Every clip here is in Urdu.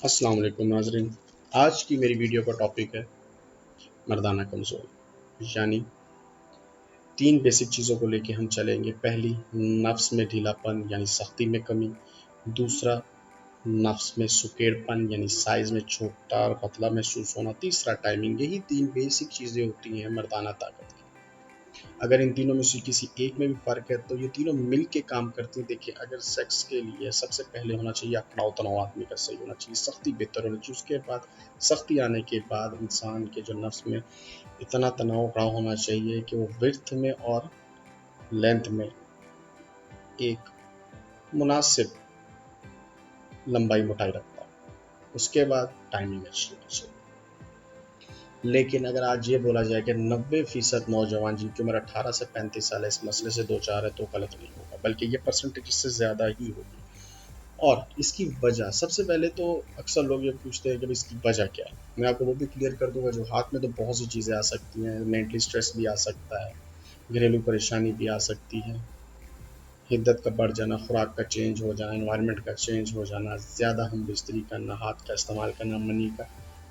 السلام علیکم ناظرین، آج کی میری ویڈیو کا ٹاپک ہے مردانہ کمزوری، یعنی تین بیسک چیزوں کو لے کے ہم چلیں گے۔ پہلی، نفس میں ڈھیلا پن یعنی سختی میں کمی۔ دوسرا، نفس میں سکیڑ پن یعنی سائز میں چھوٹا اور پتلا محسوس ہونا۔ تیسرا، ٹائمنگ۔ یہی تین بیسک چیزیں ہوتی ہیں مردانہ طاقت کی۔ اگر ان تینوں میں سے کسی ایک میں بھی فرق ہے تو یہ تینوں مل کے کام کرتی ہیں۔ دیکھیں، اگر سیکس کے لیے سب سے پہلے ہونا چاہیے اکڑاؤ تناؤ آدمی کا صحیح ہونا چاہیے، سختی بہتر ہونی چاہیے، اس کے بعد سختی آنے کے بعد انسان کے جو نفس میں اتنا تناؤ اکڑاؤ ہونا چاہیے کہ وہ ورتھ میں اور لینتھ میں ایک مناسب لمبائی موٹائی رکھتا ہے۔ اس کے بعد ٹائمنگ اچھی ہونی چاہیے۔ لیکن اگر آج یہ بولا جائے کہ 90% نوجوان جن کی عمر 18 سے 35 سال ہے اس مسئلے سے دو چار ہے تو غلط نہیں ہوگا، بلکہ یہ پرسنٹیج اس سے زیادہ ہی ہوگی۔ اور اس کی وجہ، سب سے پہلے تو اکثر لوگ یہ پوچھتے ہیں کہ اس کی وجہ کیا ہے۔ میں آپ کو وہ بھی کلیئر کر دوں گا۔ جو ہاتھ میں تو بہت سی چیزیں آ سکتی ہیں، مینٹلی سٹریس بھی آ سکتا ہے، گھریلو پریشانی بھی آ سکتی ہے، حدت کا بڑھ جانا، خوراک کا چینج ہو جانا، انوائرمنٹ کا چینج ہو جانا، زیادہ ہم بستری کرنا، ہاتھ کا استعمال کرنا، منی کا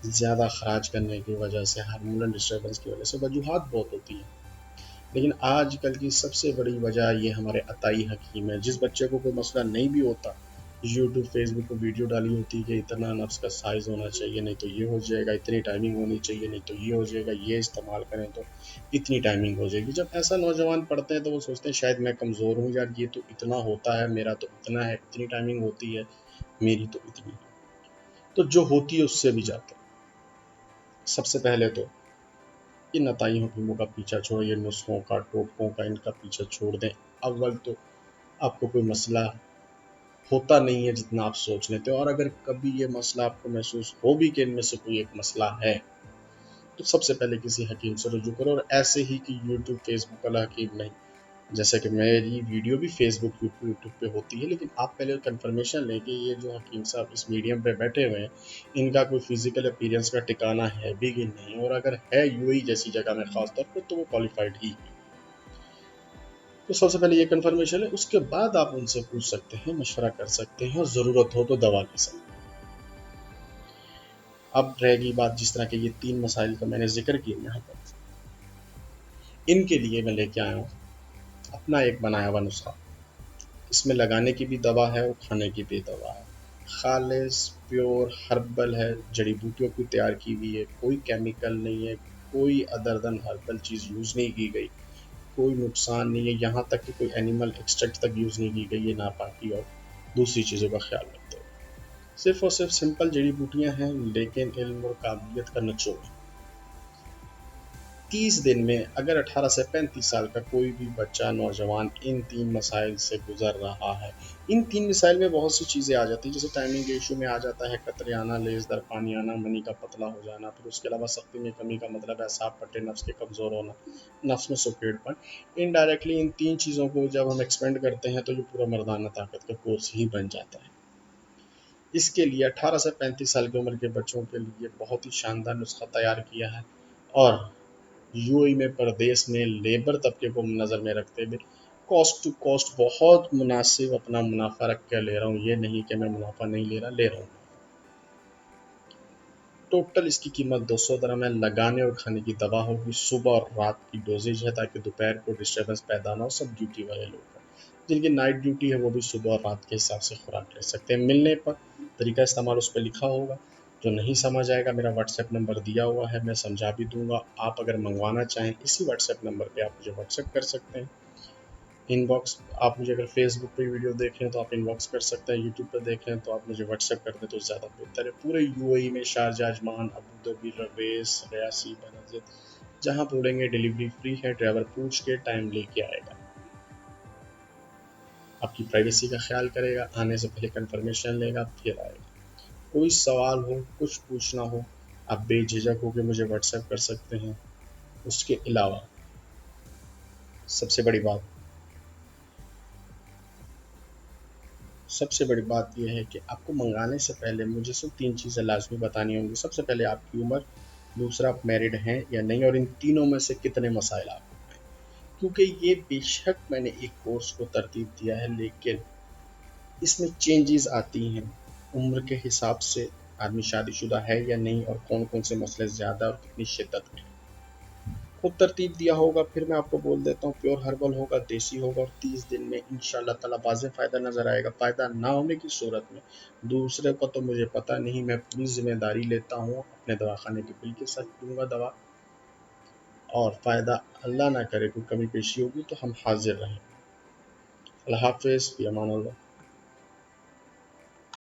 زیادہ خراج کرنے کی وجہ سے، ہارمونل ڈسٹربنس کی وجہ سے وجوہات بہت ہوتی ہیں۔ لیکن آج کل کی سب سے بڑی وجہ یہ ہمارے عطائی حکیم ہے۔ جس بچے کو کوئی مسئلہ نہیں بھی ہوتا، یوٹیوب فیس بک کو ویڈیو ڈالی ہوتی ہے کہ اتنا نفس کا سائز ہونا چاہیے نہیں تو یہ ہو جائے گا، اتنی ٹائمنگ ہونی چاہیے نہیں تو یہ ہو جائے گا، یہ استعمال کریں تو اتنی ٹائمنگ ہو جائے گی۔ جب ایسا نوجوان پڑھتے ہیں تو وہ سوچتے ہیں شاید میں کمزور ہوں، یار یہ تو اتنا ہوتا ہے، میرا تو اتنا ہے، اتنی ٹائمنگ ہوتی ہے، میری تو اتنی ہے۔ تو جو ہوتی ہے اس سے بھی جاتا ہے۔ سب سے پہلے تو ان عطائی حکیموں کا پیچھا چھوڑ، یہ نسخوں کا، ٹوٹکوں کا، ان کا پیچھا چھوڑ دیں۔ اول تو آپ کو کوئی مسئلہ ہوتا نہیں ہے جتنا آپ سوچ لیتے ہو، اور اگر کبھی یہ مسئلہ آپ کو محسوس ہو بھی کہ ان میں سے کوئی ایک مسئلہ ہے تو سب سے پہلے کسی حکیم سے رجوع کرو۔ اور ایسے ہی کہ یوٹیوب فیس بک والا حکیم نہیں، جیسے کہ میری ویڈیو بھی فیس بک یوٹیوب پہ ہوتی ہے، لیکن آپ پہلے کنفرمیشن لیں کہ یہ جو حکیم صاحب اس میڈیم پہ بیٹھے ہوئے ہیں ان کا کوئی فزیکل اپیرنس کا ٹھکانہ ہے بھی کہ نہیں، اور اگر ہے یو اے جیسی جگہ میں خاص طور پہ تو وہ کوالیفائڈ ہی ہے۔ تو سب سے پہلے یہ کنفرمیشن ہے، اس کے بعد آپ ان سے پوچھ سکتے ہیں، مشورہ کر سکتے ہیں، اور ضرورت ہو تو دوا لے سکتے ہیں۔ اب رہے گی بات، جس طرح کے یہ تین مسائل کا میں نے ذکر کیا یہاں پر، ان کے لیے میں لے کے آیا ہوں اپنا ایک بنایا ہوا نسخہ۔ اس میں لگانے کی بھی دوا ہے اور کھانے کی بھی دوا ہے، خالص پیور ہربل ہے، جڑی بوٹیوں کی تیار کی ہوئی ہے، کوئی کیمیکل نہیں ہے، کوئی ادر دن ہربل چیز یوز نہیں کی گئی، کوئی نقصان نہیں ہے، یہاں تک کہ کوئی اینیمل ایکسٹریکٹ تک یوز نہیں کی گئی ہے، ناپاکی اور دوسری چیزوں کا خیال رکھتے ہوئے۔ صرف اور صرف سمپل جڑی بوٹیاں ہیں، لیکن علم اور قابلیت کا نچوڑ۔ 30 دن میں اگر 18 سے 35 سال کا کوئی بھی بچہ، نوجوان ان تین مسائل سے گزر رہا ہے، ان تین مسائل میں بہت سی چیزیں آ جاتی ہیں، جیسے ٹائمنگ ایشو میں آ جاتا ہے قطرے آنا، لیز در پانی آنا، منی کا پتلا ہو جانا، پھر اس کے علاوہ سختی میں کمی کا مطلب ہے صاف پٹے، نفس کے کمزور ہونا، نفس میں سکیڑ پن۔ انڈائریکٹلی ان تین چیزوں کو جب ہم ایکسپینڈ کرتے ہیں تو یہ پورا مردانہ طاقت کا کورس ہی بن جاتا ہے۔ اس کے لیے 18 سے 35 سال کی عمر کے بچوں کے لیے بہت ہی شاندار نسخہ تیار کیا ہے، اور یو اے میں پردیس میں لیبر طبقے کو نظر میں رکھتے ہوئے کاسٹ ٹو کاسٹ بہت مناسب اپنا منافع رکھ کے لے رہا ہوں۔ یہ نہیں کہ میں منافع نہیں لے رہا، لے رہا ہوں۔ ٹوٹل اس کی قیمت 200 درہم ہے۔ لگانے اور کھانے کی دوا ہوگی، صبح اور رات کی ڈوزیج ہے تاکہ دوپہر کو ڈسٹربنس پیدا نہ ہو۔ سب ڈیوٹی والے لوگ ہیں، جن کی نائٹ ڈیوٹی ہے وہ بھی صبح اور رات کے حساب سے خوراک لے سکتے ہیں۔ ملنے پر طریقہ استعمال اس پہ لکھا ہوگا، جو نہیں سمجھ آئے گا میرا واٹس ایپ نمبر دیا ہوا ہے، میں سمجھا بھی دوں گا۔ آپ اگر منگوانا چاہیں اسی واٹس ایپ نمبر پہ آپ مجھے واٹس ایپ کر سکتے ہیں۔ ان باکس، آپ مجھے اگر فیس بک پہ ویڈیو دیکھ رہے ہیں تو آپ ان باکس کر سکتے ہیں، یوٹیوب پہ دیکھ رہے ہیں تو آپ مجھے واٹس ایپ کر دیں تو زیادہ بہتر ہے۔ پورے یو اے ای میں شارجہ، عجمان، ابوظہبی، رویس، ریاسی، بنازد، جہاں بولیں گے ڈیلیوری فری ہے، ڈرائیور پوچھ کے ٹائم لے کے آئے گا، آپ کی پرائیویسی کا خیال کرے گا، آنے سے پہلے کنفرمیشن لے گا پھر آئے گا۔ کوئی سوال ہو، کچھ پوچھنا ہو، آپ بے جھجک ہو کے مجھے واٹس ایپ کر سکتے ہیں۔ اس کے علاوہ سب سے بڑی بات، یہ ہے کہ آپ کو منگانے سے پہلے مجھے صرف تین چیزیں لازمی بتانی ہوں گی۔ سب سے پہلے آپ کی عمر، دوسرا آپ میرڈ ہیں یا نہیں، اور ان تینوں میں سے کتنے مسائل آپ کو ہیں۔ کیونکہ یہ بے شک میں نے ایک کورس کو ترتیب دیا ہے، لیکن اس میں چینجز آتی ہیں عمر کے حساب سے۔ آدمی شادی شدہ ہے یا نہیں، اور کون کون سے مسئلے زیادہ اور کتنی شدت میں۔ خود ترتیب دیا ہوگا، پھر میں آپ کو بول دیتا ہوں، پیور ہربل ہوگا، دیسی ہوگا، اور 30 دن میں انشاءاللہ تعالیٰ واضح فائدہ نظر آئے گا۔ فائدہ نہ ہونے کی صورت میں دوسرے کو تو مجھے پتہ نہیں، میں پوری ذمہ داری لیتا ہوں، اپنے دواخانے کے بل کے ساتھ دوں گا دوا، اور فائدہ اللہ نہ کرے کوئی کمی پیشی ہوگی تو ہم حاضر رہیں۔ اللہ حافظ، فی امان اللہ۔